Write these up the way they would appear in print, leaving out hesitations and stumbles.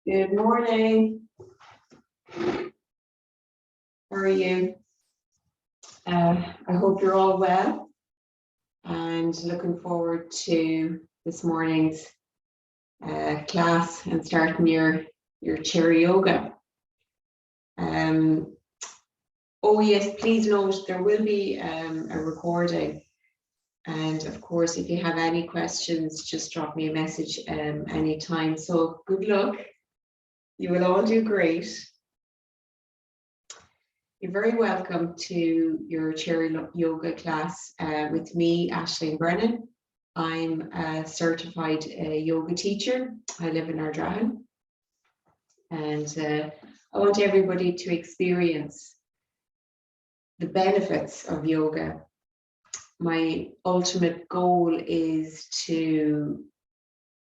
Good morning. How are you? I hope you're all well and looking forward to this morning's class and starting your chair yoga. Oh yes, please note there will be a recording, and of course if you have any questions just drop me a message anytime. So good luck, you will all do great. You're very welcome to your chair yoga class with me, Aisling Brennan. I'm a certified yoga teacher. I live in Ardrahan, and I want everybody to experience the benefits of yoga. My ultimate goal is to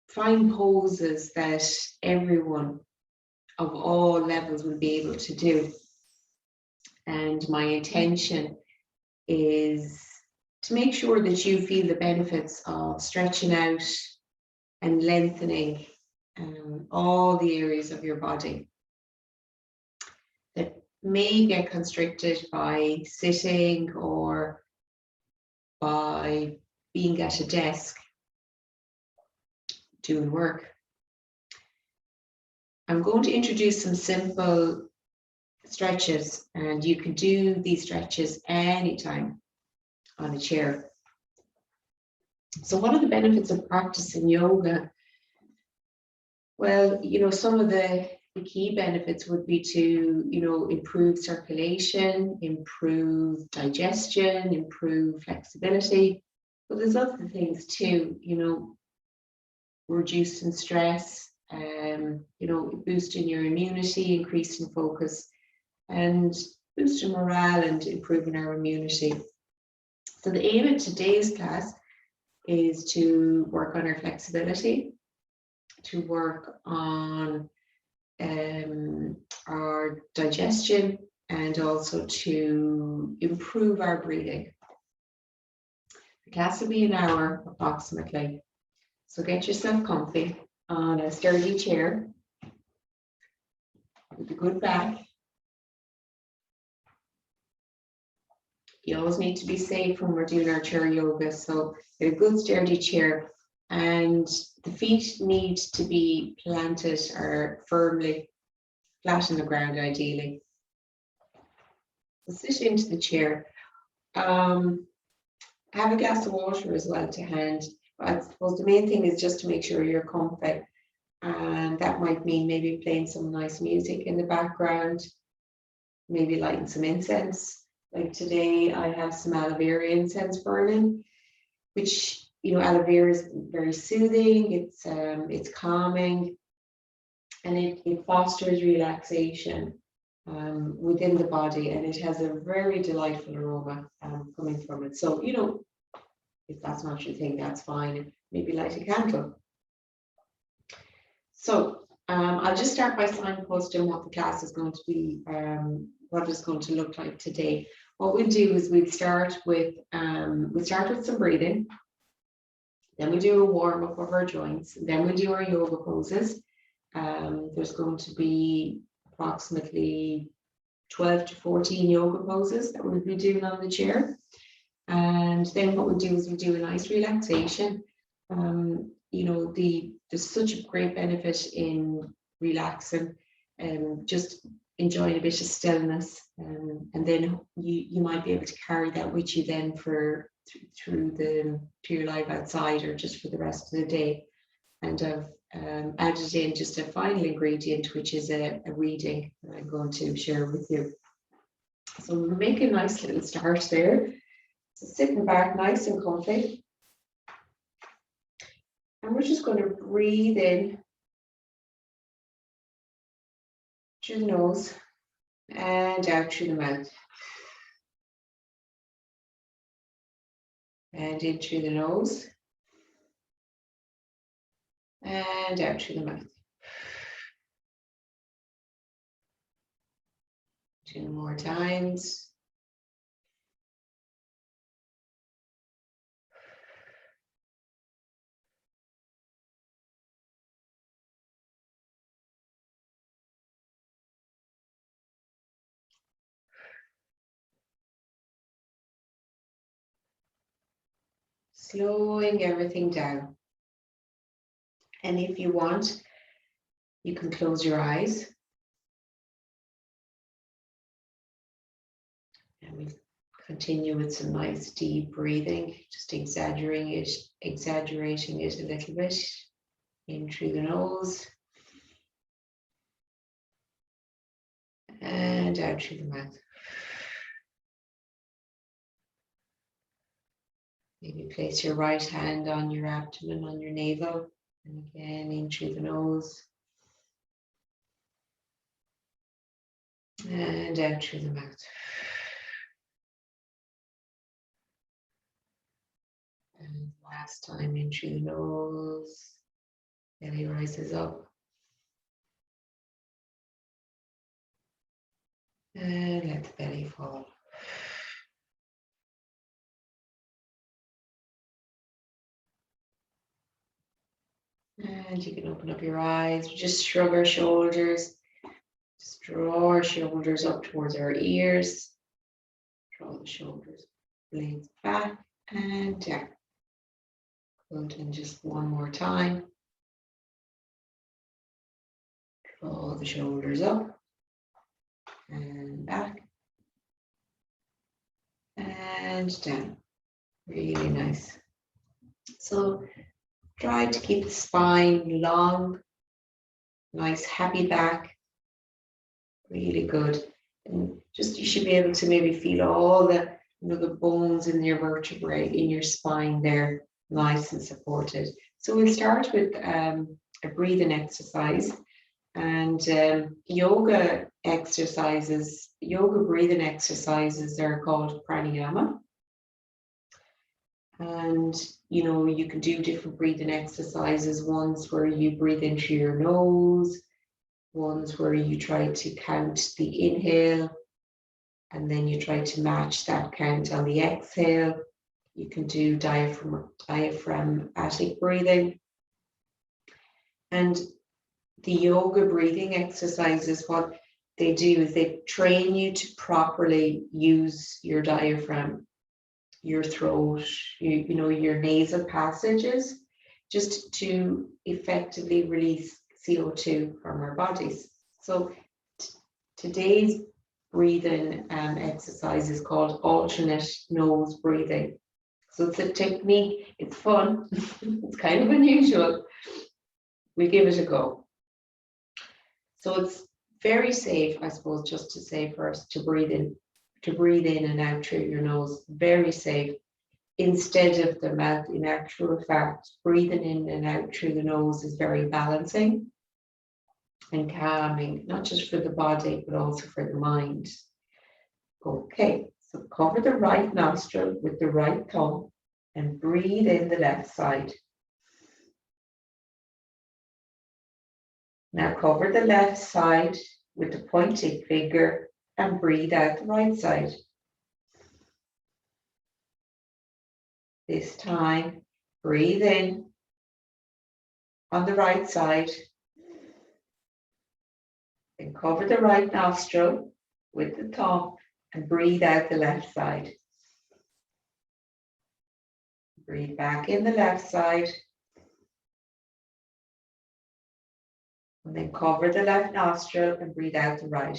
find poses that everyone of all levels will be able to do. And my intention is to make sure that you feel the benefits of stretching out and lengthening all the areas of your body that may get constricted by sitting or by being at a desk doing work. I'm going to introduce some simple stretches, and you can do these stretches anytime on a chair. So what are the benefits of practicing yoga? Well, some of the key benefits would be to, improve circulation, improve digestion, improve flexibility. But there's other things too, reducing stress, boosting your immunity, increasing focus, and boosting morale and improving our immunity. So the aim of today's class is to work on our flexibility, to work on our digestion, and also to improve our breathing. The class will be an hour approximately. So get yourself comfy on a sturdy chair with a good back. You always need to be safe when we're doing our chair yoga, so get a good sturdy chair, and the feet need to be planted or firmly flat on the ground ideally. So sit into the chair. Have a glass of water as well to hand. I suppose the main thing is just to make sure you're comfy, and that might mean maybe playing some nice music in the background, maybe lighting some incense. Like today, I have some aloe vera incense burning, which, aloe vera is very soothing, it's calming, and it fosters relaxation within the body, and it has a very delightful aroma coming from it. So, if that's not your thing, that's fine. Maybe light a candle. So I'll just start by signposting what the class is going to be, what it's going to look like today. What we'll do is we'll start with some breathing, then we'll do a warm up of our joints, then we'll do our yoga poses. There's going to be approximately 12 to 14 yoga poses that we'll be doing on the chair. And then what we'll do is we'll do a nice relaxation. There's such a great benefit in relaxing and just enjoying a bit of stillness, and then you might be able to carry that with you then through your life outside or just for the rest of the day. And I've added in just a final ingredient, which is a reading that I'm going to share with you. So we'll make a nice little start there. So sitting back nice and comfy, and we're just going to breathe in through the nose and out through the mouth, and in through the nose and out through the mouth. 2 more times. slowing everything down. And if you want, you can close your eyes. And we continue with some nice deep breathing, just exaggerating it a little bit. In through the nose. And out through the mouth. Maybe place your right hand on your abdomen, on your navel. And again, in through the nose. And out through the mouth. And last time, in through the nose. Belly rises up. And let the belly fall. And you can open up your eyes. Just shrug our shoulders. Just draw our shoulders up towards our ears. Draw the shoulders, blades back and down. Good, and just one more time. Draw the shoulders up and back and down. Really nice. So try to keep the spine long, nice happy back. Really good. And just you should be able to maybe feel all the, the bones in your vertebrae, in your spine there, nice and supported. So we'll start with a breathing exercise. And yoga breathing exercises are called pranayama. And, you can do different breathing exercises, ones where you breathe into your nose, ones where you try to count the inhale, and then you try to match that count on the exhale. You can do diaphragmatic breathing. And the yoga breathing exercises, what they do is they train you to properly use your diaphragm, your throat, your nasal passages, just to effectively release CO2 from our bodies. So today's breathing exercise is called alternate nose breathing. So it's a technique, it's fun, it's kind of unusual. We give it a go. So it's very safe, I suppose, just to say first, to breathe in and out through your nose, very safe, instead of the mouth. In actual fact, breathing in and out through the nose is very balancing and calming, not just for the body, but also for the mind. Okay, so cover the right nostril with the right thumb and breathe in the left side. Now cover the left side with the pointing finger and breathe out the right side. This time, breathe in on the right side. Then cover the right nostril with the thumb and breathe out the left side. Breathe back in the left side. And then cover the left nostril and breathe out the right.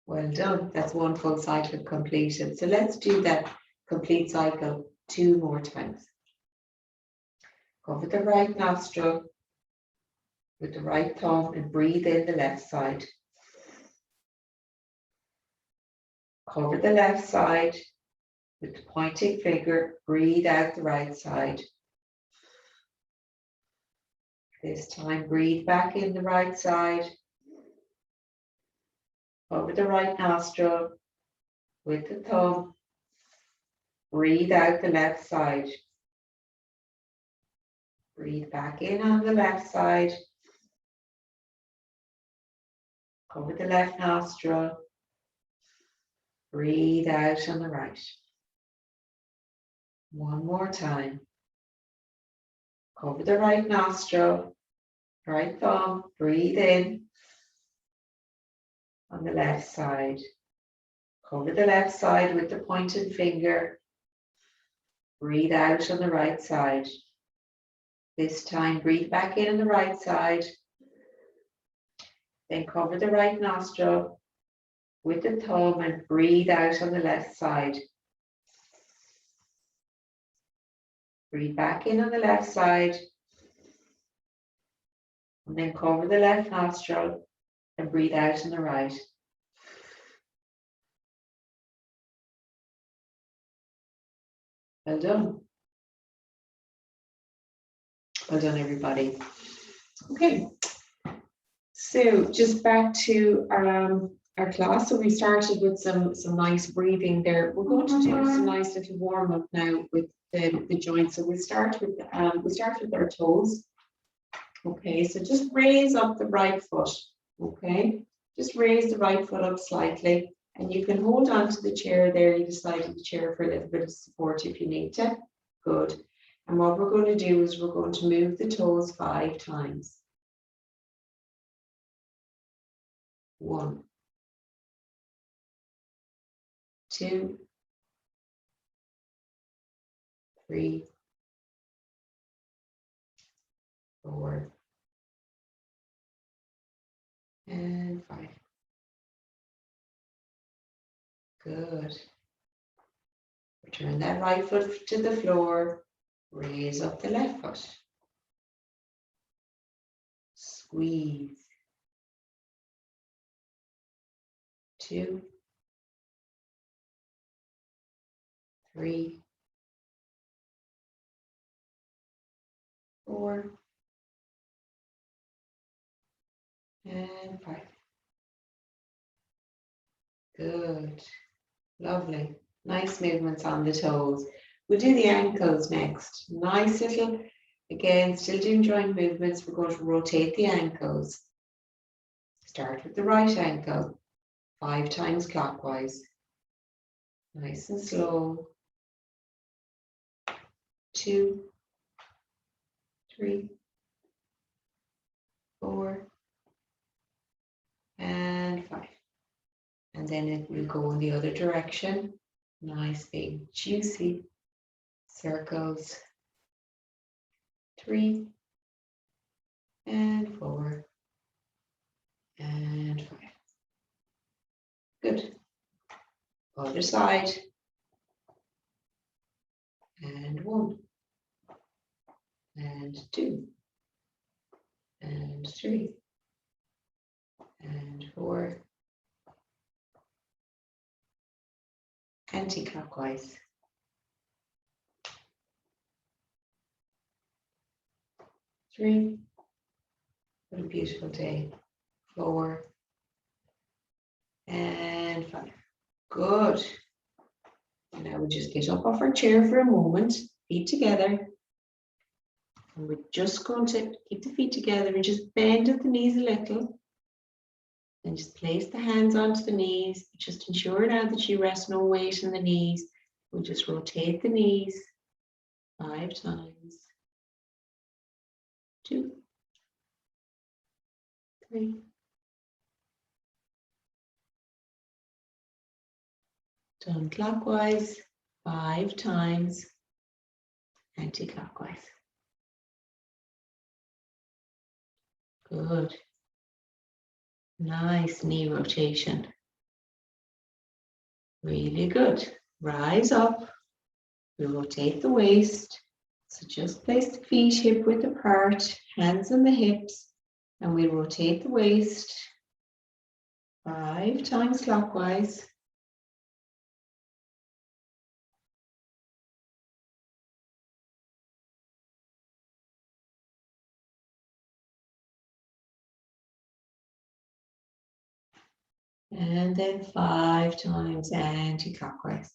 Well done. That's one full cycle completed. So let's do that complete cycle 2 more times. Cover the right nostril with the right thumb and breathe in the left side. Cover the left side with the pointing finger, breathe out the right side. This time, breathe back in the right side. Cover the right nostril with the thumb. Breathe out the left side. Breathe back in on the left side. Cover the left nostril. Breathe out on the right. One more time. Cover the right nostril, right thumb, breathe in on the left side. Cover the left side with the pointed finger. Breathe out on the right side. This time, breathe back in on the right side. Then cover the right nostril with the thumb and breathe out on the left side. Breathe back in on the left side. And then cover the left nostril and breathe out on the right. Well done. Well done, everybody. Okay. So just back to our class. So we started with some nice breathing there. We're going to do some nice little warm up now with the joints. So we'll start with our toes. Okay, so just raise up the right foot. Okay, just raise the right foot up slightly, and you can hold on to the chair there, either side of the chair, for a little bit of support if you need to. Good. And what we're going to do is we're going to move the toes 5 times. 1, 2, 3, 4, and 5. Good. Return that right foot to the floor. Raise up the left foot. Squeeze. 2, 3, 4, and 5. Good. Lovely. Nice movements on the toes. We'll do the ankles next. Nice little, again, still doing joint movements. We're going to rotate the ankles. Start with the right ankle, 5 times clockwise. Nice and slow. 2, 3, 4, and 5. And then it will go in the other direction. Nice big juicy circles. 3, and 4, and 5. Good. Other side. And 1, and 2, and 3, and 4. Anti-clockwise. 3. What a beautiful day. 4, and 5. Good. And now we just get up off our chair for a moment, feet together. And we're just going to keep the feet together and just bend at the knees a little. And just place the hands onto the knees. Just ensure now that you rest no weight in the knees. We'll just rotate the knees 5 times. 2, 3, 'Done clockwise 5 times, anti-clockwise. Good. Nice knee rotation. Really good. Rise up. We rotate the waist. So just place the feet hip width apart, hands on the hips, and we rotate the waist 5 times clockwise. And then 5 times anti-clockwise.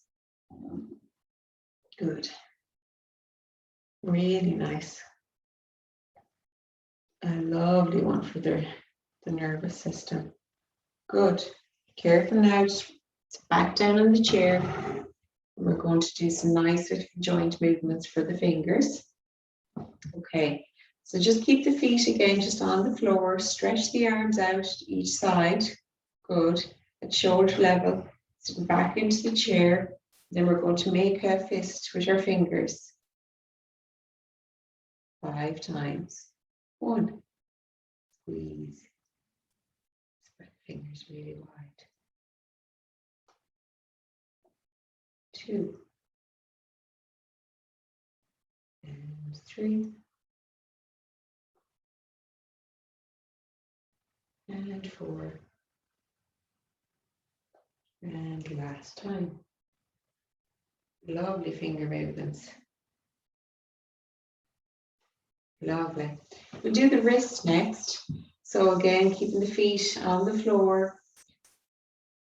Good. Really nice. A lovely one for the nervous system. Good. Careful now, just back down on the chair. We're going to do some nice little joint movements for the fingers. Okay, so just keep the feet again just on the floor. Stretch the arms out to each side. Good. At shoulder level. Sit back into the chair. Then we're going to make a fist with our fingers 5 times. 1, squeeze, spread the fingers really wide. 2, and 3, and 4, and last time. Lovely finger movements. Lovely. We'll do the wrists next. So again, keeping the feet on the floor.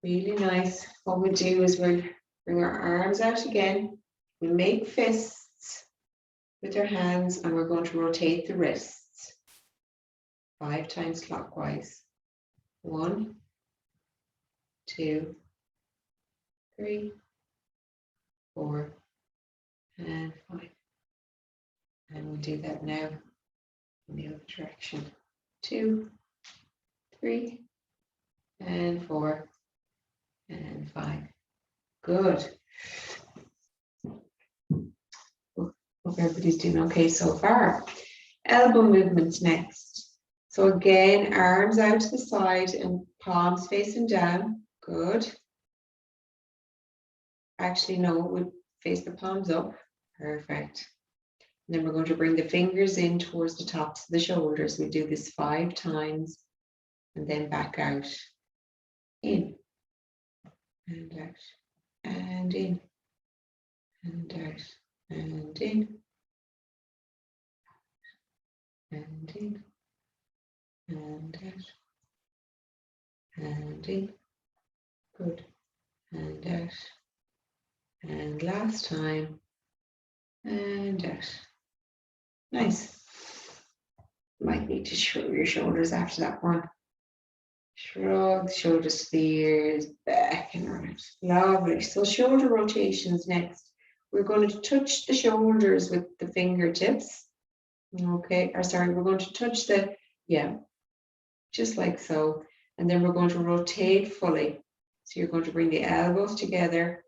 Really nice. What we'll do is we'll bring our arms out again. We'll make fists with our hands and we're going to rotate the wrists 5 times clockwise. 1, 2, 3, 4, and 5. And we'll do that now in the other direction. 2, 3, and 4, and 5. Good. Hope everybody's doing okay so far. Elbow movements next. So again, arms out to the side and palms facing down. Good. Actually, no, we'll face the palms up. Perfect. And then we're going to bring the fingers in towards the tops of the shoulders. We do this 5 times and then back out. In and out and in and out and in and in and out and in. Good. And out. And last time. And out. Nice. Might need to shrug your shoulders after that one. Shrug, shoulders to the ears, back and around. Lovely. So shoulder rotations next. We're going to touch the shoulders with the fingertips. Okay, or sorry, we're going to touch the, just like so. And then we're going to rotate fully. So you're going to bring the elbows together,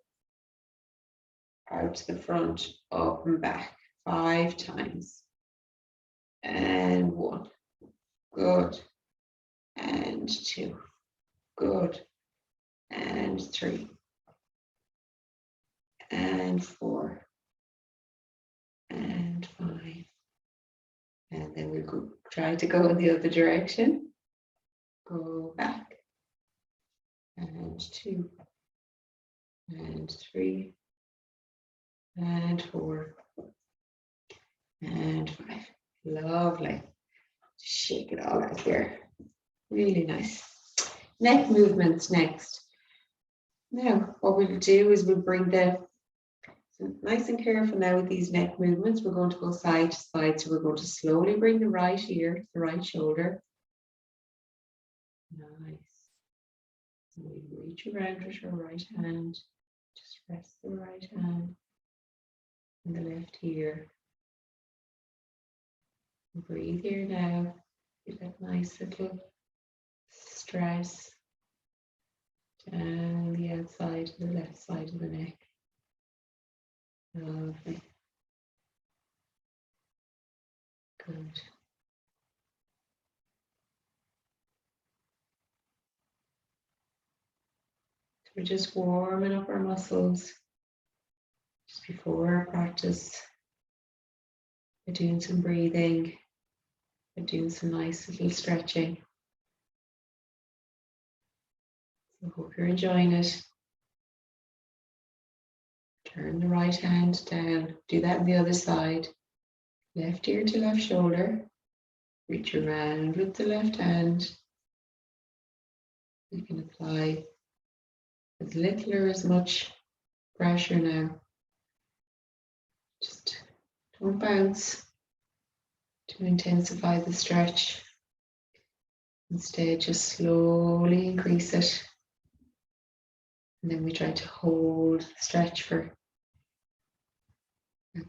out to the front, up and back 5 times. And 1. Good. And 2. Good. And 3. And 4. And 5. And then we'll go, try to go in the other direction. Go back. And 2. And 3. And 4. And 5. Lovely. Shake it all out here. Really nice. Neck movements next. Now, what we'll do is we'll bring the, nice and careful now with these neck movements. We're going to go side to side. So we're going to slowly bring the right ear, the right shoulder. Nice. And we reach around with your right hand. Just rest the right hand in the left ear. Breathe here now. Get that nice little stress down the outside to the left side of the neck. Lovely. Good. So we're just warming up our muscles just before our practice. We're doing some breathing. We're doing some nice little stretching. So hope you're enjoying it. Turn the right hand down. Do that on the other side. Left ear to left shoulder. Reach around with the left hand. You can apply as little or as much pressure now. Just don't bounce to intensify the stretch. Instead, just slowly increase it. And then we try to hold the stretch for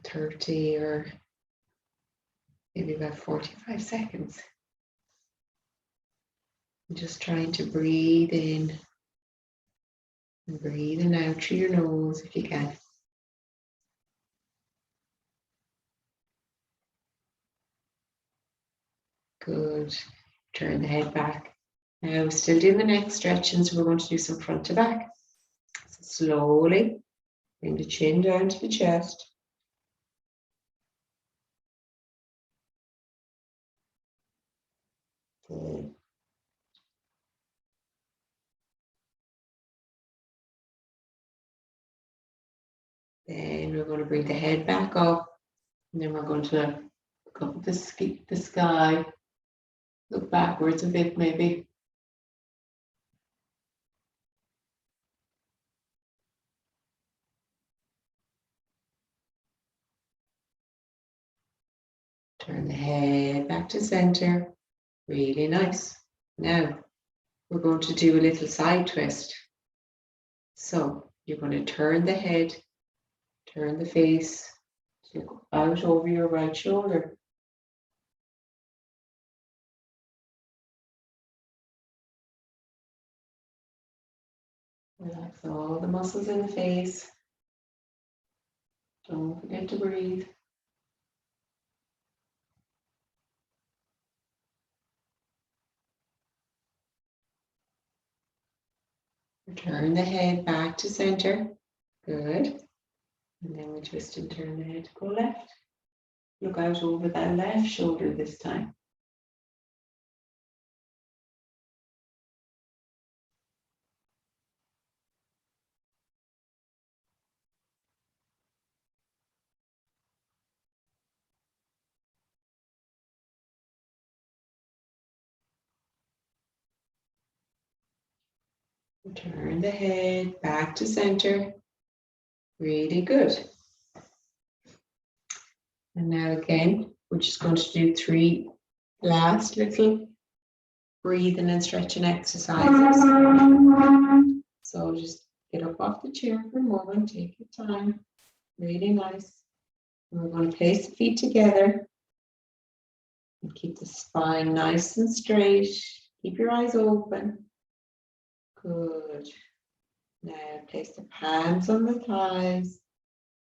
30 or maybe about 45 seconds. And just trying to breathe in And breathing out through your nose if you can. Good. Turn the head back. Now we're still doing the neck stretching, so we're going to do some front to back. So slowly bring the chin down to the chest. Good. Then we're going to bring the head back up, and then we're going to look up at the sky, look backwards a bit maybe. Turn the head back to center. Really nice. Now we're going to do a little side twist. So you're going to turn the head, turn the face out over your right shoulder. Relax all the muscles in the face. Don't forget to breathe. Turn the head back to center. Good. And then we twist and turn the head to go left. Look out over that left shoulder this time. Turn the head back to center. Really good. And now again, we're just going to do 3 last little breathing and stretching exercises. So just get up off the chair for a moment, take your time. Really nice. And we're going to place the feet together and keep the spine nice and straight. Keep your eyes open. Good. Now place the palms on the thighs,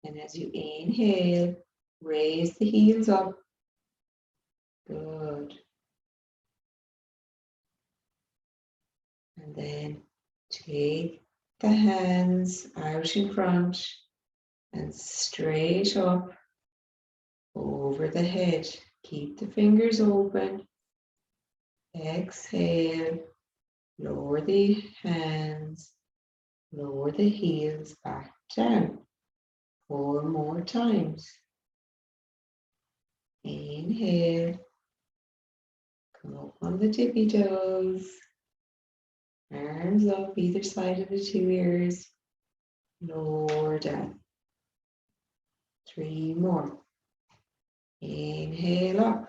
and as you inhale, raise the heels up. Good. And then take the hands out in front and straight up over the head. Keep the fingers open. Exhale. Lower the hands. Lower the heels back down. 4 more times. Inhale. Come up on the tippy toes. Arms up either side of the 2 ears. Lower down. 3 more. Inhale up.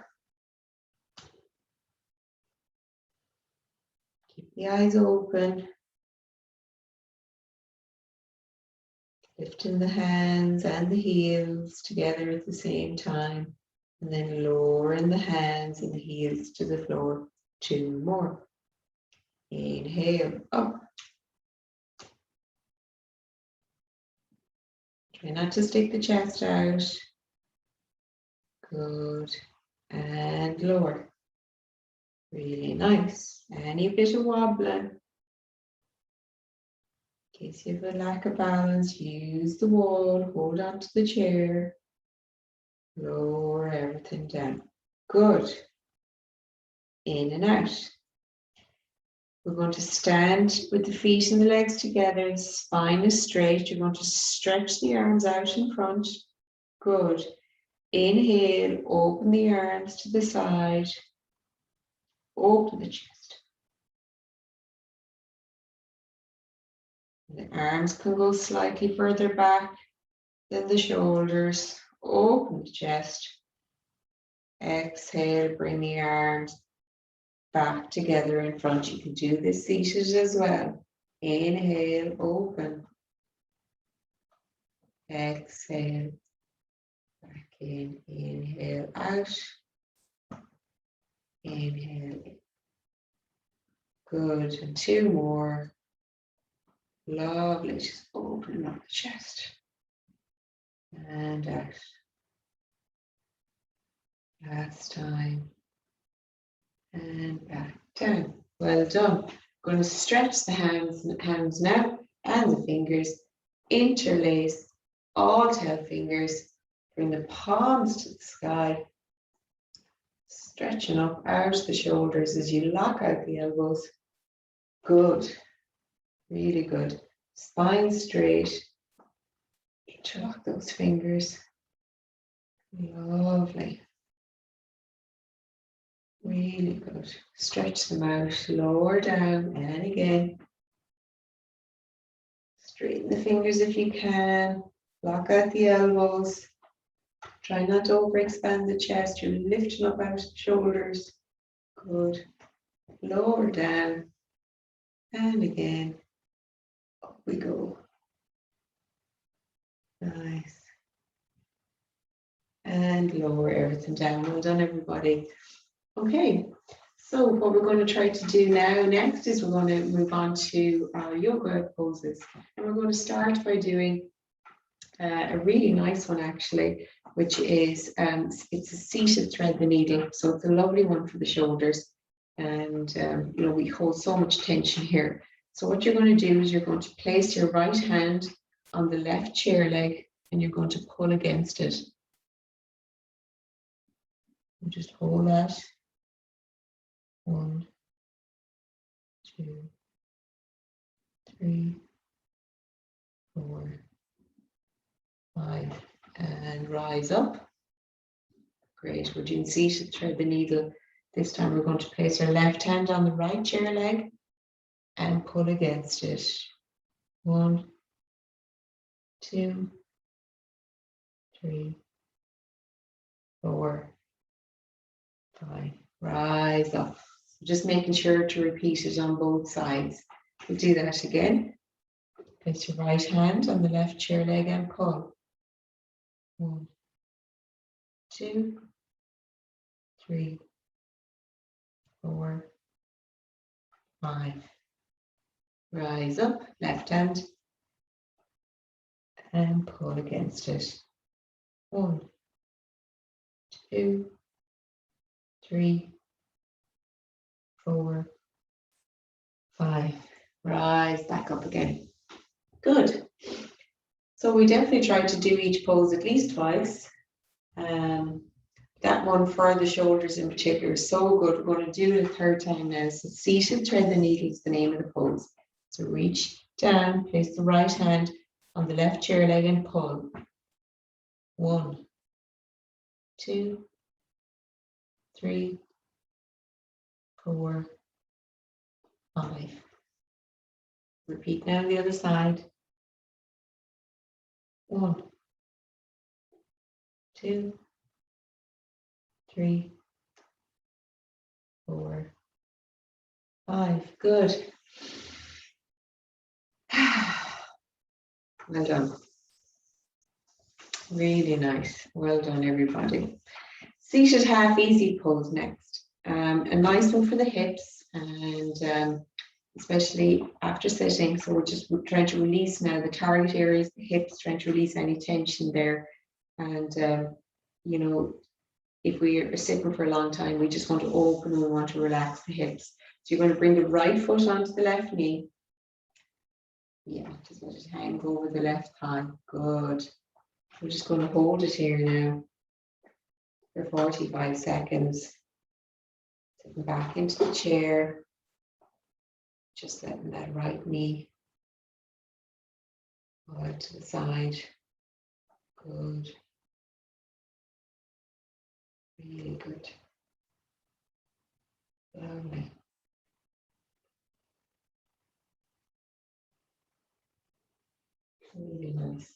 Keep the eyes open. Lifting the hands and the heels together at the same time. And then lowering the hands and the heels to the floor. 2 more. Inhale up. Try not to stick the chest out. Good. And lower. Really nice. Any bit of wobbling. In case you have a lack of balance, use the wall, hold on to the chair. Lower everything down. Good. In and out. We're going to stand with the feet and the legs together. The spine is straight. You're going to stretch the arms out in front. Good. Inhale, open the arms to the side. Open the chest. The arms can go slightly further back than the shoulders. Open the chest. Exhale, bring the arms back together in front. You can do this seated as well. Inhale, open. Exhale, back in. Inhale, out. Inhale in. Good. And 2 more. Lovely. Just opening up the chest. And out. Last time. And back down. Well done. Going to stretch the hands now and the fingers. Interlace all 10 fingers. Bring the palms to the sky. Stretching up out the shoulders as you lock out the elbows. Good. Really good. Spine straight. Interlock those fingers. Lovely. Really good. Stretch them out. Lower down. And again. Straighten the fingers if you can. Lock out the elbows. Try not to overexpand the chest. You're lifting up out the shoulders. Good. Lower down. And again. Up we go. Nice. And lower everything down. Well done, everybody. Okay. So what we're going to try to do next is we're going to move on to our yoga poses. And we're going to start by doing a really nice one actually, which is it's a seated thread the needle. So it's a lovely one for the shoulders. And you know, we hold so much tension here. So what you're going to do is you're going to place your right hand on the left chair leg and you're going to pull against it. And just hold that. 1, 2, 3, 4, 5, and rise up. Great, we're doing seated thread the needle. This time we're going to place our left hand on the right chair leg and pull against it. 1, 2, 3, 4, 5. Rise up. Just making sure to repeat it on both sides. We'll do that again. Place your right hand on the left chair leg and pull. 1, 2, 3, 4, 5. Rise up, left hand, and pull against it. 1, 2, 3, 4, 5. Rise back up again. Good. So we definitely try to do each pose at least twice. That one for the shoulders in particular is so good. We're going to do it a third time now. So seated thread the needle is the name of the pose. So reach down, place the right hand on the left chair leg and pull. 1, 2, 3, 4, 5. Repeat now on the other side. 1, 2, 3, 4, 5. Good. Well done. Really nice. Well done, everybody. Seated half easy pose next. A nice one for the hips and especially after sitting. So we're just trying to release now the target areas, the hips, trying to release any tension there. And, you know, if we are sitting for a long time, we just want to open and we want to relax the hips. So you're going to bring the right foot onto the left knee. Yeah, just let it hang over the left thigh. Good. We're just going to hold it here now for 45 seconds. Sitting back into the chair. Just letting that right knee go out to the side. Good. Really good. Lovely. Really nice.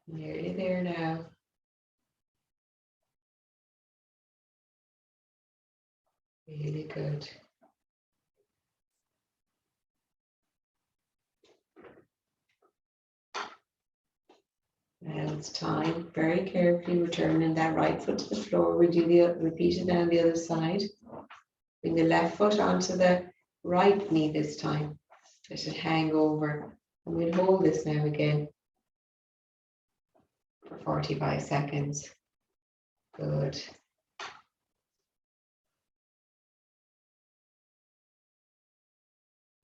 Nearly there now. Really good. Now it's time, very carefully returning that right foot to the floor. We do repeat it down the other side. Bring the left foot onto the right knee this time. Let it hang over. And we'll hold this now again for 45 seconds. Good.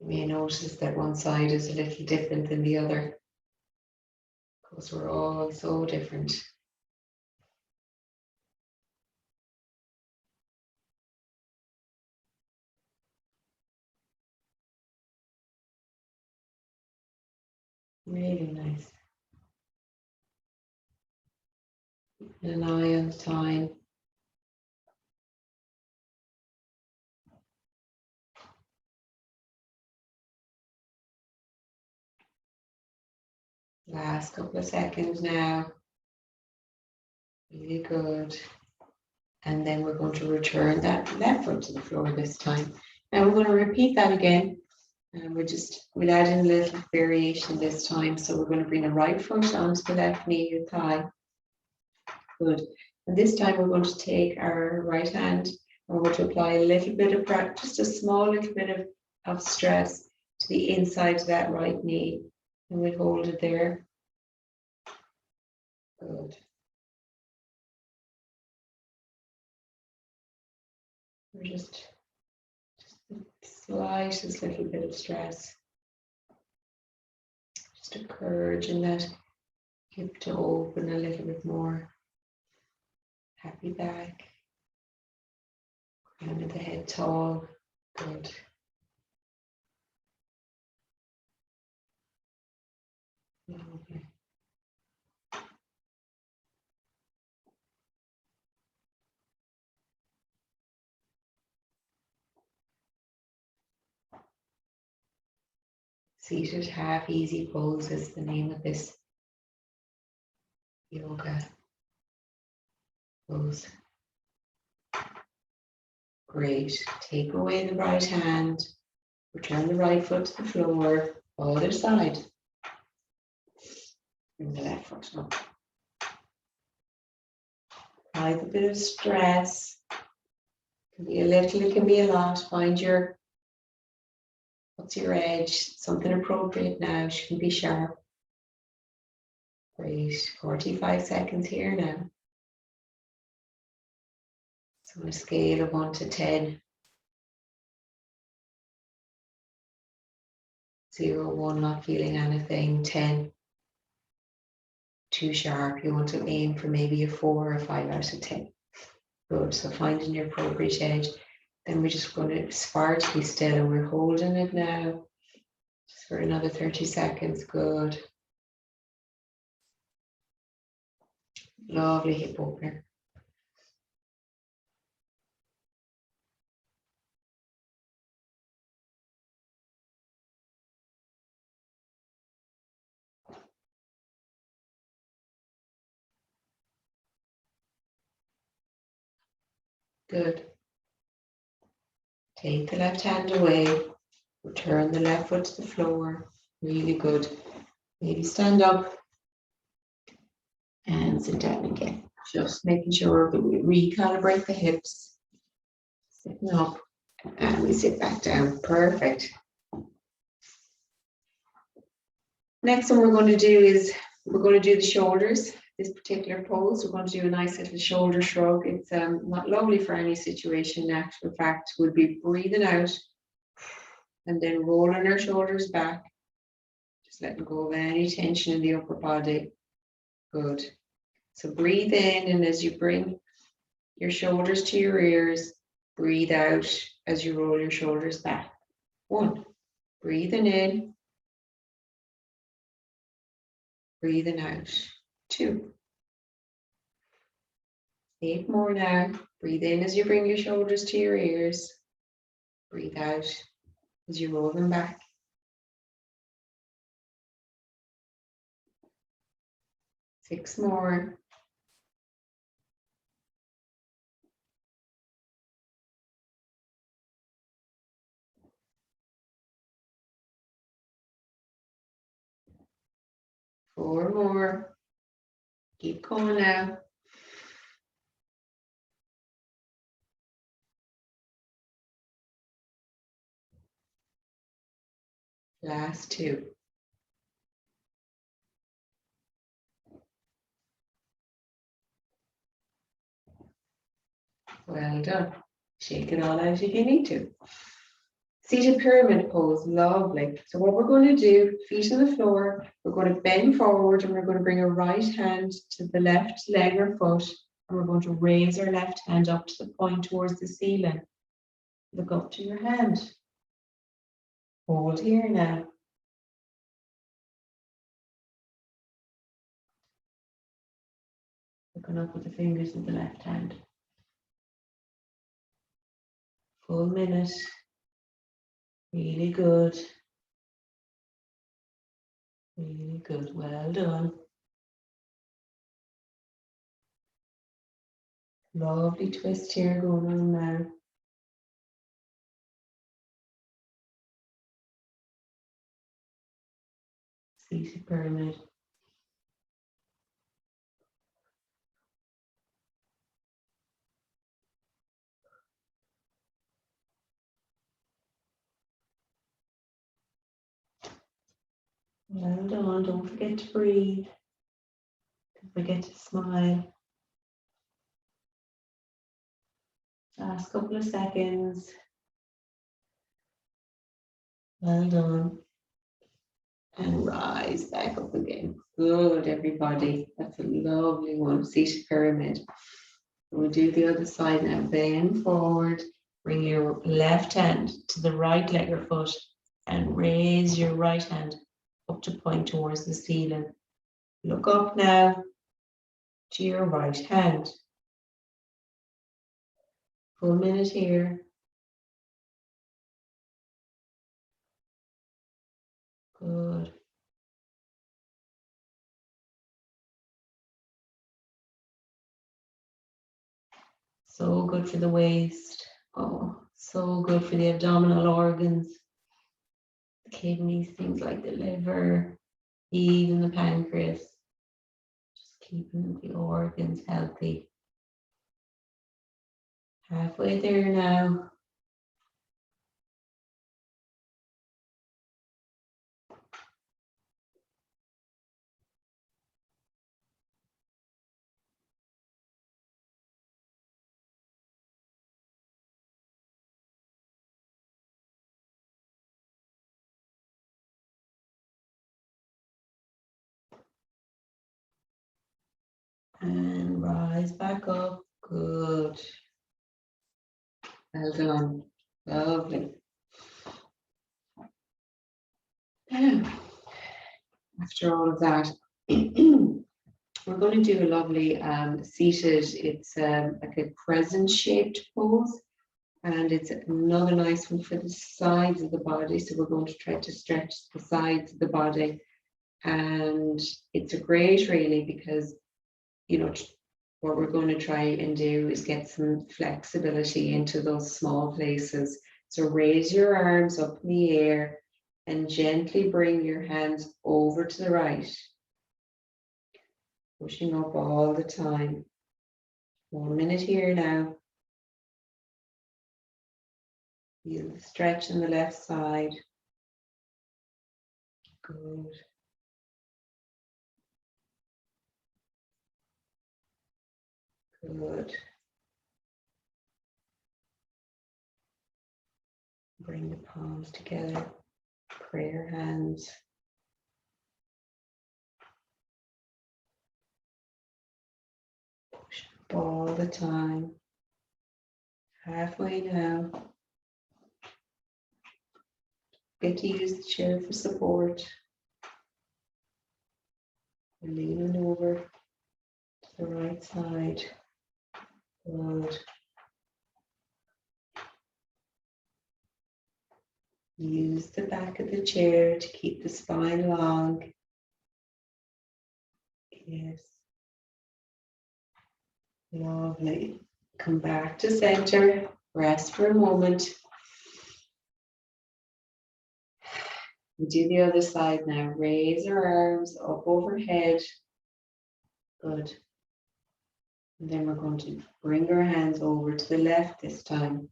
You may notice that one side is a little different than the other because we're all so different. Really nice. Keep an eye on the time. Last couple of seconds now. Really good. And then we're going to return that left foot to the floor this time. Now we're going to repeat that again. And we'll add in a little variation this time. So we're going to bring the right foot onto the left knee or thigh. Good. And this time we're going to take our right hand and we're going to apply a little bit of pressure, just a small little bit of stress to the inside of that right knee. And we'll hold it there. Good. We're just the slightest little bit of stress. Just encouraging that hip to open a little bit more. Happy back. Crown of the head tall. Good. Lovely. Seated half easy pose is the name of this yoga pose. Great. Take away the right hand. Return the right foot to the floor. Other side. Bring the left foot up. Apply a bit of stress. It can be a little, it can be a lot. Find your, what's your edge? Something appropriate now. She can be sharp. Great. 45 seconds here now. So on a scale of 1 to 10. 0, 1, not feeling anything. 10, too sharp. You want to aim for maybe a 4 or 5 out of 10. Good. So finding your appropriate edge. Then we're just going to aspire to be still and we're holding it now. Just for another 30 seconds. Good. Lovely hip opener. Good. Take the left hand away. Return the left foot to the floor. Really good. Maybe stand up and sit down again. Just making sure that we recalibrate the hips. Sitting up and we sit back down. Perfect. Next one we're going to do is we're going to do the shoulders. This particular pose, we're going to do a nice little shoulder shrug. It's not lovely for any situation. In actual fact, we'll be breathing out and then rolling our shoulders back. Just letting go of any tension in the upper body. Good. So breathe in, and as you bring your shoulders to your ears, breathe out as you roll your shoulders back. 1. Breathing in. Breathing out. 2. 8 more now. Breathe in as you bring your shoulders to your ears. Breathe out as you roll them back. 6 more. 4 more. Keep going now. Last two. Well done. Shake it all out if you need to. Seated pyramid pose, lovely. So what we're going to do, feet on the floor, we're going to bend forward and we're going to bring our right hand to the left leg or foot, and we're going to raise our left hand up to the point towards the ceiling. Look up to your hand. Hold here now. Looking up with the fingers of the left hand. Full minute. Really good. Really good. Well done. Lovely twist here going on now. Seated pyramid. Well done. Don't forget to breathe. Don't forget to smile. Last couple of seconds. Well done. And rise back up again. Good, everybody. That's a lovely one. Seated pyramid. We'll do the other side now. Bend forward. Bring your left hand to the right leg or foot and raise your right hand up to point towards the ceiling. Look up now to your right hand. Full minute here. Good. So good for the waist. Oh, so good for the abdominal organs, the kidneys, things like the liver, even the pancreas. Just keeping the organs healthy. Halfway there now. And rise back up. Good. Well done. Lovely. Now, after all of that, we're going to do a lovely seated, it's like a crescent shaped pose. And it's another nice one for the sides of the body. So we're going to try to stretch the sides of the body. And it's a great really because, you know, what we're going to try and do is get some flexibility into those small places. So raise your arms up in the air and gently bring your hands over to the right. Pushing up all the time. 1 minute here now. Feel the stretch on the left side. Good. Good. Bring the palms together. Prayer hands. Push up all the time. Halfway now. Get to use the chair for support. We're leaning over to the right side. Good. Use the back of the chair to keep the spine long. Yes. Lovely. Come back to center. Rest for a moment. We do the other side now. Raise our arms up overhead. Good. And then we're going to bring our hands over to the left this time.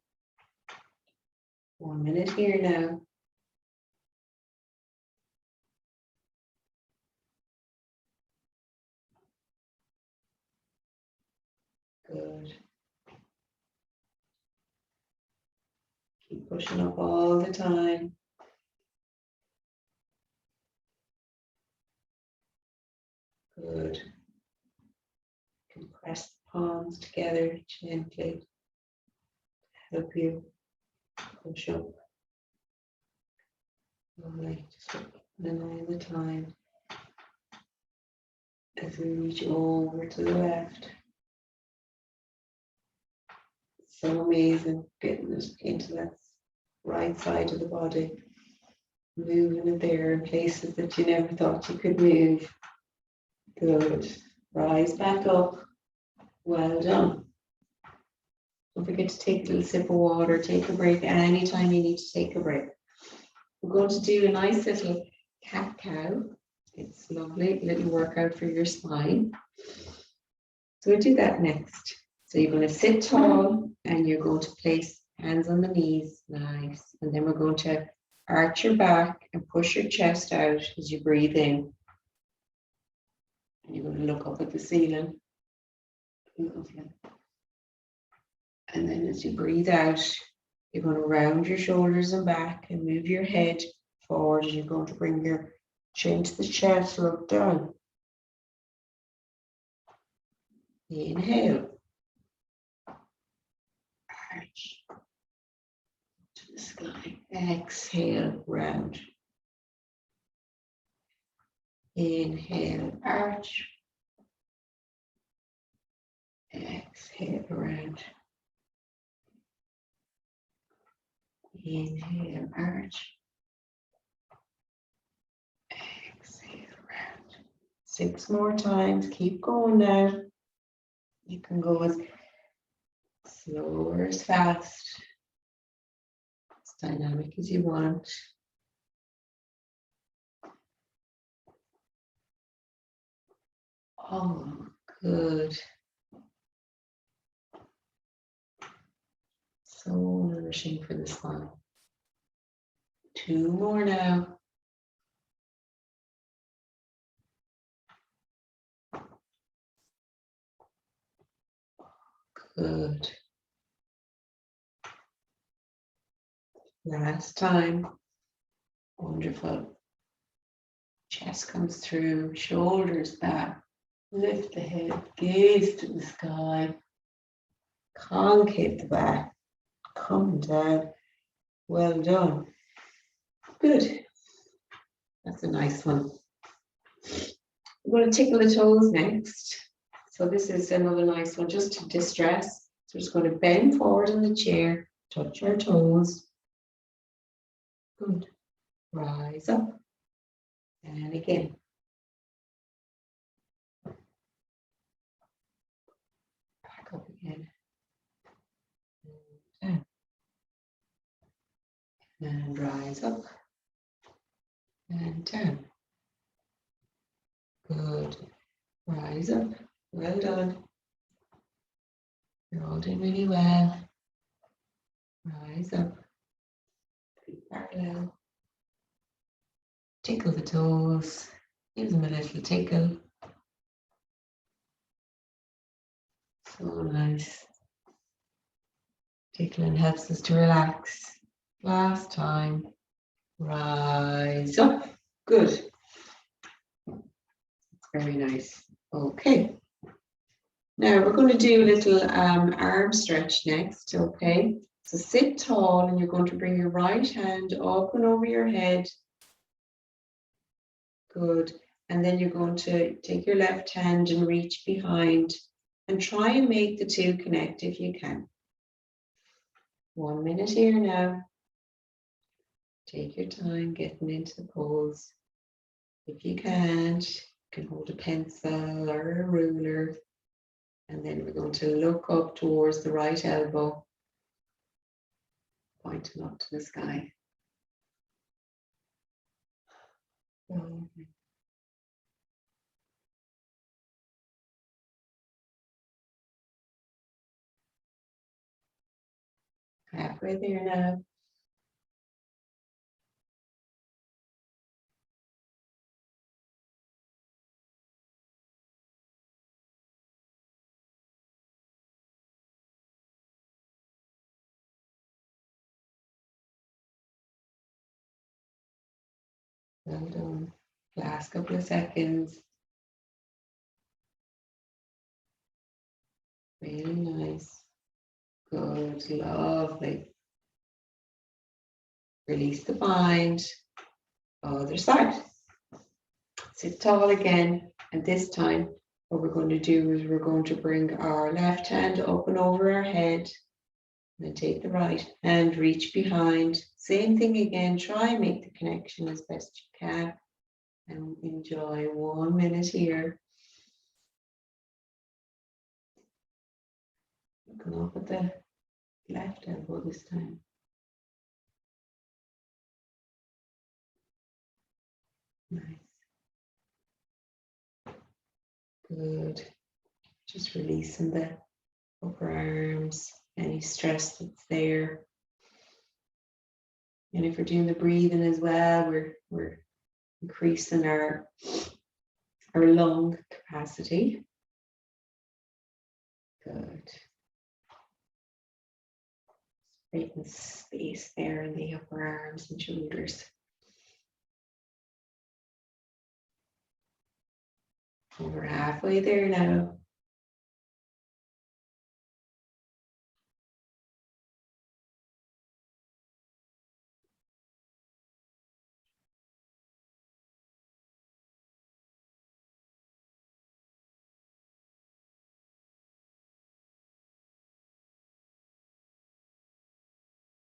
1 minute here now. Good. Keep pushing up all the time. Good. Compress the palms together gently. Help you push up. Lovely. Just opening all the time. As we reach over to the left. So amazing getting it into that right side of the body. Moving it there in places that you never thought you could move. Good. Rise back up. Well done. Don't forget to take a little sip of water, take a break anytime you need to take a break. We're going to do a nice little cat-cow. It's lovely, little workout for your spine. So we'll do that next. So you're going to sit tall and you're going to place hands on the knees, nice. And then we're going to arch your back and push your chest out as you breathe in. And you're going to look up at the ceiling. Lovely. And then as you breathe out, you're going to round your shoulders and back and move your head forward. And you're going to bring your chin to the chest, look down. Inhale. Arch to the sky. Exhale, round. Inhale, arch. Exhale, round. Inhale, arch. Exhale, round. 6 more times. Keep going now. You can go as slow or as fast, as dynamic as you want. Oh, good. So nourishing for the spine. 2 more now. Good. Last time. Wonderful. Chest comes through, shoulders back. Lift the head, gaze to the sky. Concave the back. Come down. Well done. Good. That's a nice one. We're going to tickle the toes next. So this is another nice one just to distress. So we're just going to bend forward in the chair, touch our toes. Good. Rise up. And again. Back up again. And down. And rise up. And down. Good. Rise up. Well done. You're all doing really well. Rise up. Feet parallel. Tickle the toes. Give them a little tickle. So nice. Tickling helps us to relax. Last time. Rise up. Good. Very nice. Okay. Now we're going to do a little arm stretch next. Okay. So sit tall and you're going to bring your right hand up and over your head. Good. And then you're going to take your left hand and reach behind and try and make the two connect if you can. 1 minute here now. Take your time getting into the pose. If you can't, you can hold a pencil or a ruler. And then we're going to look up towards the right elbow, pointing up to the sky. Halfway there now. Well done. Last couple of seconds. Really nice. Good, lovely. Release the bind. Other side. Sit tall again, and this time what we're going to do is we're going to bring our left hand up and over our head, and then take the right hand, reach behind. Same thing again, try and make the connection as best you can, and enjoy 1 minute here. Looking up at the left elbow this time. Nice. Good. Just releasing the upper arms, any stress that's there. And if we're doing the breathing as well, we're increasing our lung capacity. Good. Creating space there in the upper arms and shoulders. We're halfway there now.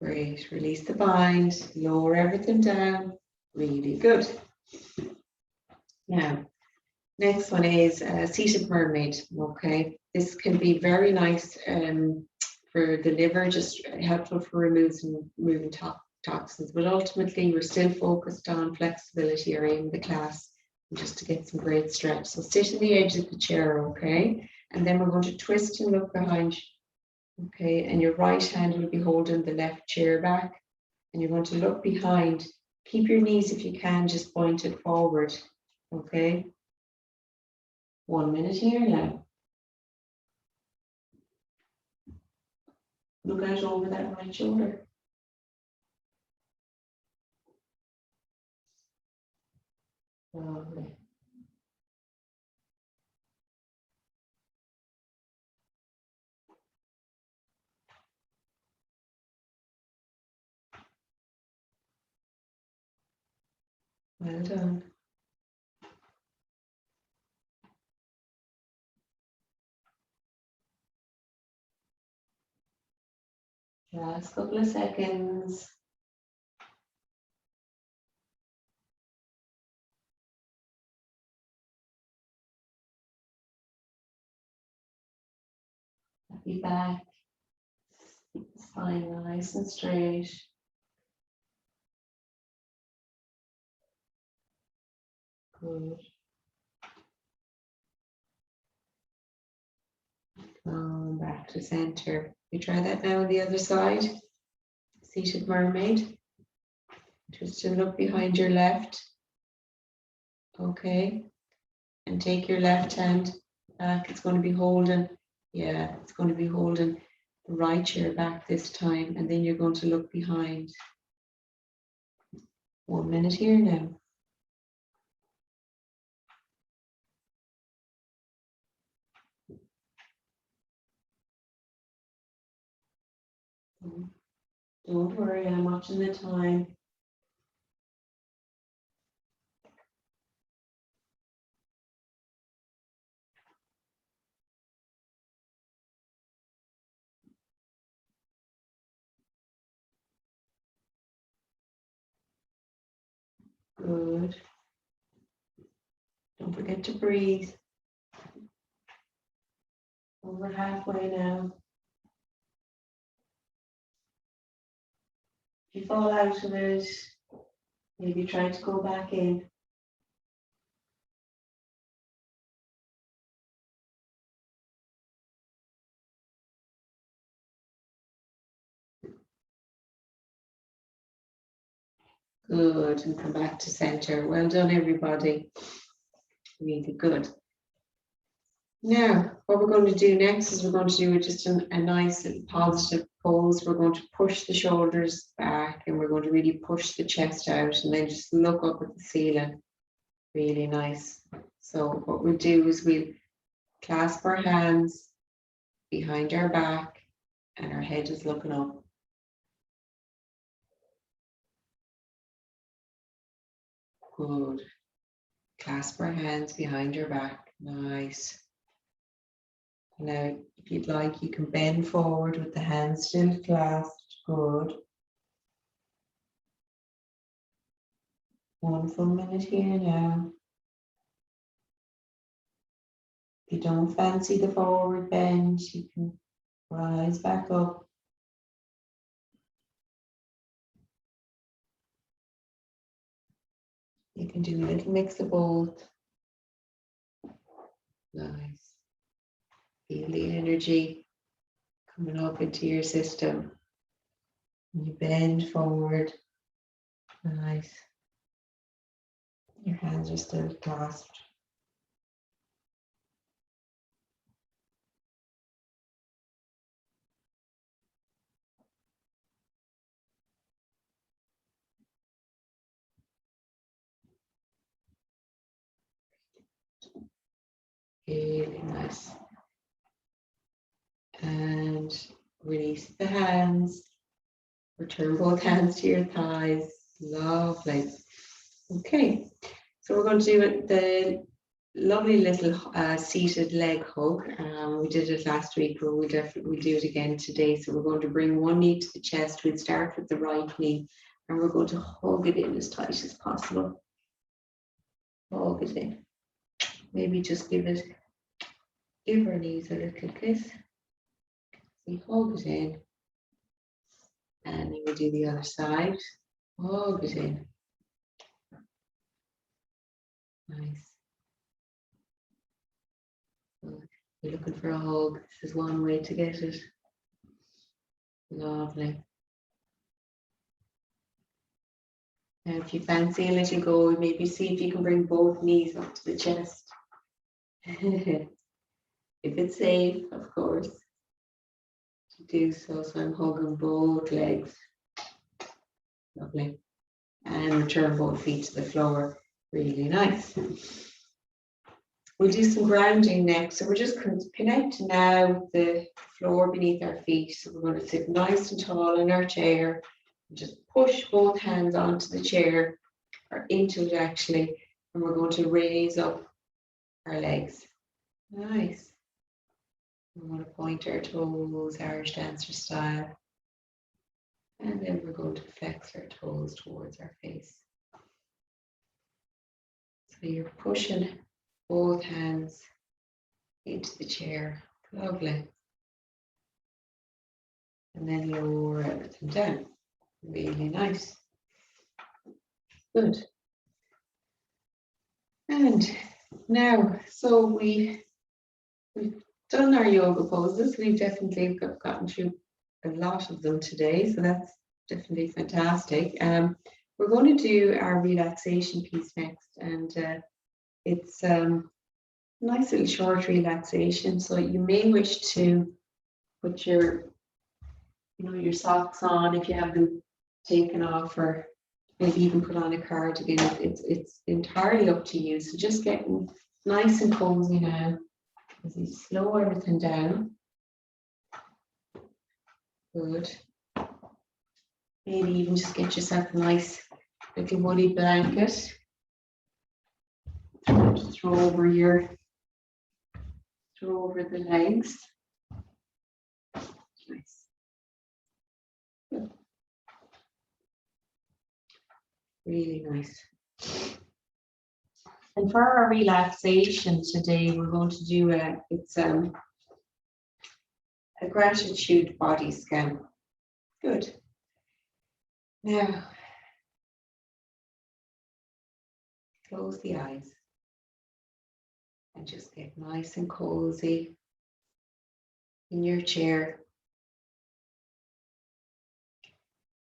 Great. Release the bind, lower everything down. Really good. Now, next one is seated mermaid. Okay, this can be very nice for the liver, just helpful for removing toxins. But ultimately, we're still focused on flexibility or in the class, just to get some great stretch. So sit on the edge of the chair, okay, and then we're going to twist and look behind you. Okay, and your right hand will be holding the left chair back, and you're going to look behind. Keep your knees, if you can, just pointed forward. Okay. 1 minute here now. Look out over that right shoulder. Lovely. Well done. Last couple of seconds. Happy back. Keep the spine nice and straight. Good. Back to center. You try that now on the other side. Seated mermaid. Just to look behind your left. Okay. And take your left hand back. It's going to be holding. Yeah, it's going to be holding the right chair back this time. And then you're going to look behind. 1 minute here now. Don't worry, I'm watching the time. Good. Don't forget to breathe. Over halfway now. If you fall out of it, maybe try to go back in. Good, and come back to center. Well done, everybody. Really good. Now, what we're going to do next is we're going to do just a nice positive pose. We're going to push the shoulders back and we're going to really push the chest out and then just look up at the ceiling. Really nice. So what we'll do is we'll clasp our hands behind our back and our head is looking up. Good. Clasp our hands behind your back. Nice. Now, if you'd like, you can bend forward with the hands still clasped. Good. 1 full minute here now. If you don't fancy the forward bend, you can rise back up. You can do a little mix of both. Nice. Feel the energy coming up into your system. You bend forward. Nice. Your hands are still clasped. Really nice. And release the hands. Return both hands to your thighs. Lovely. Okay, so we're going to do the lovely little seated leg hug. We did it last week, but we'll definitely do it again today. So we're going to bring one knee to the chest. We'll start with the right knee and we're going to hug it in as tight as possible. Hug it in. Maybe just give our knees a little kiss. We hug it in. And then we'll do the other side. Hug it in. Nice. So you're looking for a hug. This is one way to get it. Lovely. Now, if you fancy a little go, maybe see if you can bring both knees up to the chest. If it's safe, of course, to do so. So I'm hugging both legs. Lovely. And return both feet to the floor. Really nice. We'll do some grounding next. So we're just connecting now the floor beneath our feet. So we're going to sit nice and tall in our chair. And just push both hands onto the chair or into it actually. And we're going to raise up our legs. Nice. We're going to point our toes, Irish dancer style. And then we're going to flex our toes towards our face. So you're pushing both hands into the chair. Lovely. And then lower everything down. Really nice. Good. And now, so we've done our yoga poses. We've definitely gotten through a lot of them today, so that's definitely fantastic. We're going to do our relaxation piece next, and it's a nice little short relaxation. So you may wish to put your socks on if you have them taken off, or maybe even put on a cardigan. It's entirely up to you. So just getting nice and cozy now as you slow everything down. Good. Maybe even just get yourself a nice little woolly blanket. Throw over the legs. Nice. Good. Really nice. And for our relaxation today, we're going to do a gratitude body scan. Good. Now, close the eyes and just get nice and cozy in your chair.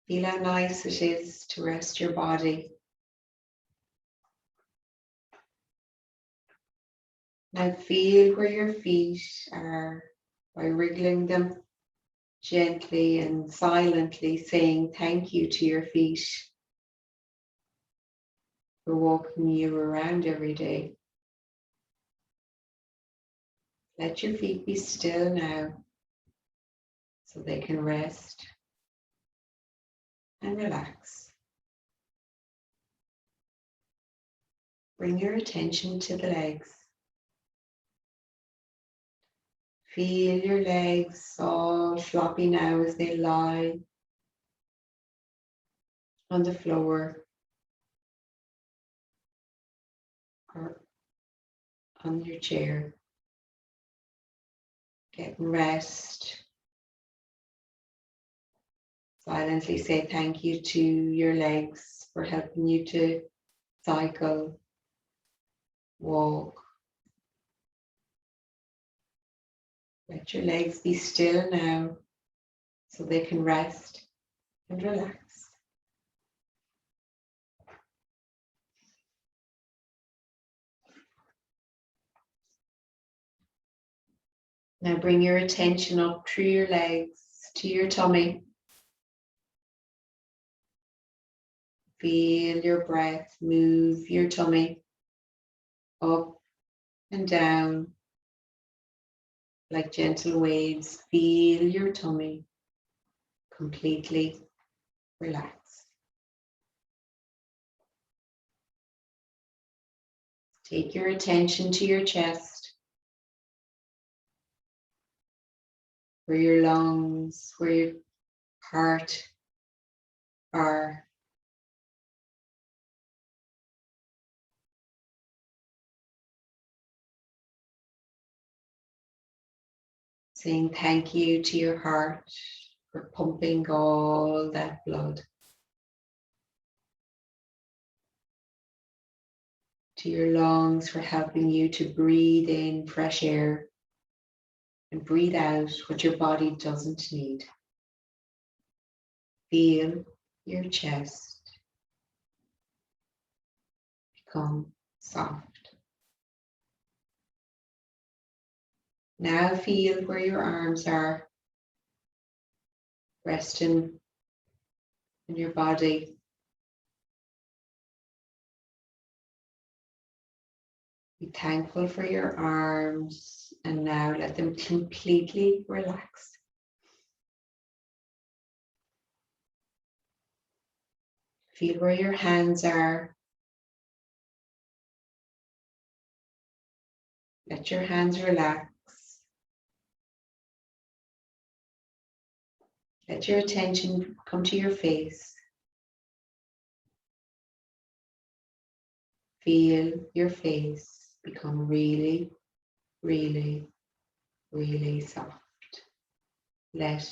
Feel how nice it is to rest your body. Now feel where your feet are by wriggling them gently and silently, saying thank you to your feet for walking you around every day. Let your feet be still now so they can rest and relax. Bring your attention to the legs. Feel your legs all floppy now as they lie on the floor or on your chair. Getting rest. Silently say thank you to your legs for helping you to cycle, walk. Let your legs be still now so they can rest and relax. Now bring your attention up through your legs to your tummy. Feel your breath move your tummy up and down like gentle waves. Feel your tummy completely relax. Take your attention to your chest, where your lungs, where your heart are. Saying thank you to your heart for pumping all that blood. To your lungs for helping you to breathe in fresh air and breathe out what your body doesn't need. Feel your chest become soft. Now feel where your arms are, resting in your body. Be thankful for your arms and now let them completely relax. Feel where your hands are. Let your hands relax. Let your attention come to your face. Feel your face become really, really, really soft. Let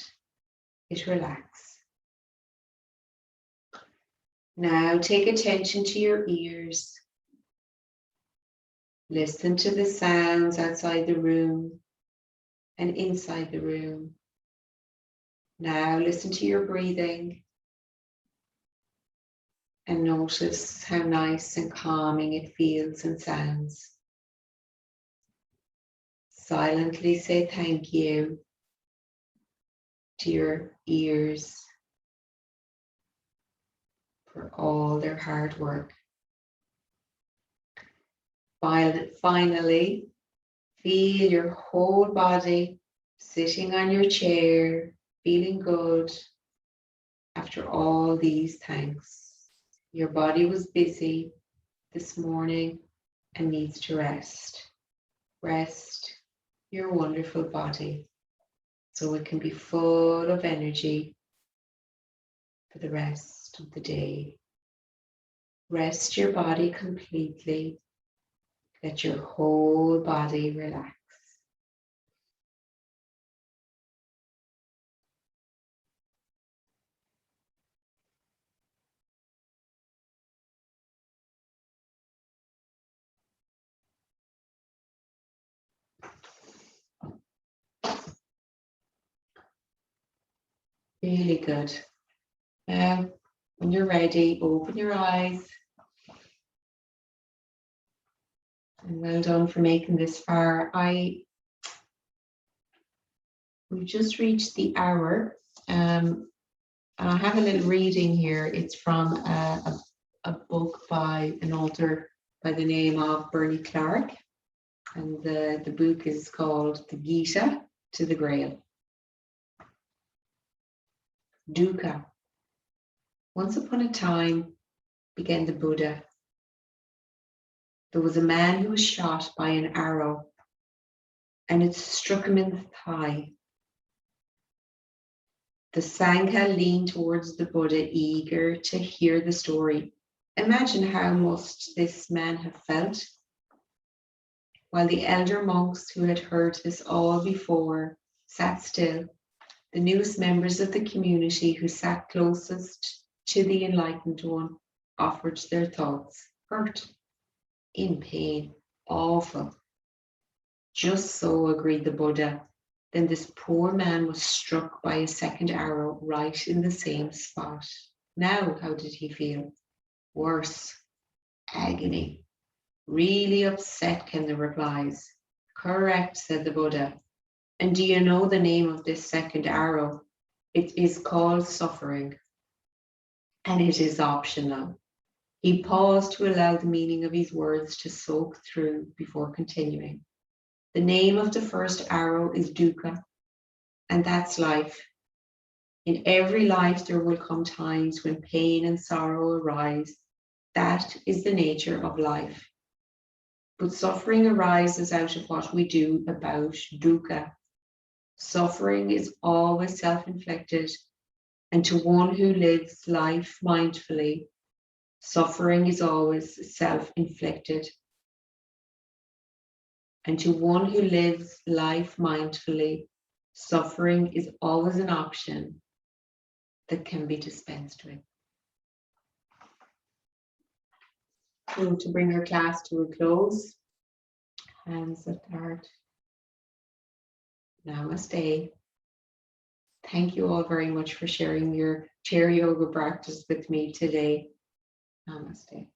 it relax. Now take attention to your ears. Listen to the sounds outside the room and inside the room. Now listen to your breathing and notice how nice and calming it feels and sounds. Silently say thank you to your ears for all their hard work. Finally, feel your whole body sitting on your chair, feeling good after all these thanks. Your body was busy this morning and needs to rest. Rest your wonderful body so it can be full of energy for the rest of the day. Rest your body completely. Let your whole body relax. Really good. Now, when you're ready, open your eyes. And well done for making this far. We've just reached the hour. I have a little reading here. It's from a book by an author by the name of Bernie Clark. And the book is called The Gita to the Grail. Dukkha. Once upon a time, began the Buddha. There was a man who was shot by an arrow, and it struck him in the thigh. The Sangha leaned towards the Buddha, eager to hear the story. Imagine how must this man have felt. While the elder monks who had heard this all before sat still, the newest members of the community who sat closest to the enlightened one offered their thoughts. Hurt, in pain, awful. Just so, agreed the Buddha. Then this poor man was struck by a second arrow right in the same spot. Now, how did he feel? Worse. Agony. Really upset, came the replies. Correct, said the Buddha. And do you know the name of this second arrow? It is called suffering. And it is optional. He paused to allow the meaning of his words to soak through before continuing. The name of the first arrow is dukkha, and that's life. In every life, there will come times when pain and sorrow arise. That is the nature of life. But suffering arises out of what we do about dukkha. Suffering is always self-inflicted, and to one who lives life mindfully, suffering is always self-inflicted. And to one who lives life mindfully, suffering is always an option that can be dispensed with. So to bring our class to a close, hands at heart. Namaste. Thank you all very much for sharing your chair yoga practice with me today. Namaste.